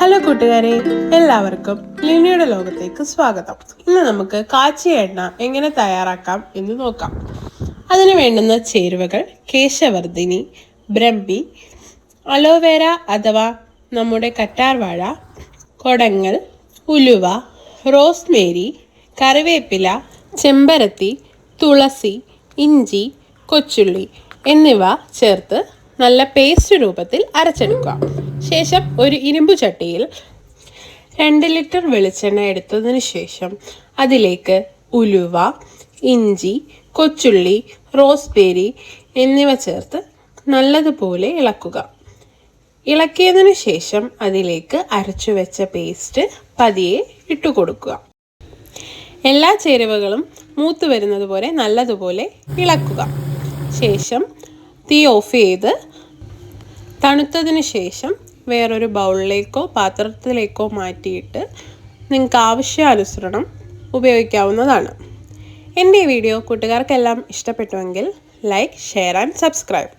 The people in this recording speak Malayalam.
ഹലോ കൂട്ടുകാരെ, എല്ലാവർക്കും ലിനിയുടെ ലോകത്തേക്ക് സ്വാഗതം. ഇന്ന് നമുക്ക് കാച്ചിയ എണ്ണ എങ്ങനെ തയ്യാറാക്കാം എന്ന് നോക്കാം. അതിന് വേണ്ടുന്ന ചേരുവകൾ: കേശവർദ്ധിനി, ബ്രഹ്മി, അലോവേര അഥവാ നമ്മുടെ കറ്റാർവാഴ, കൊടങ്ങൽ, ഉലുവ, റോസ്മേരി, കറിവേപ്പില, ചെമ്പരത്തി, തുളസി, ഇഞ്ചി, കൊച്ചുള്ളി എന്നിവ ചേർത്ത് നല്ല പേസ്റ്റ് രൂപത്തിൽ അരച്ചെടുക്കുക. ശേഷം ഒരു ഇരുമ്പു ചട്ടിയിൽ 2 ലിറ്റർ വെളിച്ചെണ്ണ എടുത്തതിന് ശേഷം അതിലേക്ക് ഉലുവ, ഇഞ്ചി, കൊച്ചുള്ളി, റോസ്ബേരി എന്നിവ ചേർത്ത് നല്ലതുപോലെ ഇളക്കുക. ഇളക്കിയതിനു ശേഷം അതിലേക്ക് അരച്ചു വെച്ച പേസ്റ്റ് പതിയെ ഇട്ടുകൊടുക്കുക. എല്ലാ ചേരുവകളും മൂത്ത് വരുന്നത് പോലെ നല്ലതുപോലെ ഇളക്കുക. ശേഷം തീ ഓഫ് ചെയ്ത് തണുത്തതിന് ശേഷം വേറൊരു ബൗളിലേക്കോ പാത്രത്തിലേക്കോ മാറ്റിയിട്ട് നിങ്ങൾക്ക് ആവശ്യാനുസരണം ഉപയോഗിക്കാവുന്നതാണ്. എൻ്റെ ഈ വീഡിയോ കൂട്ടുകാർക്കെല്ലാം ഇഷ്ടപ്പെട്ടുവെങ്കിൽ ലൈക്ക്, ഷെയർ ആൻഡ് സബ്സ്ക്രൈബ്.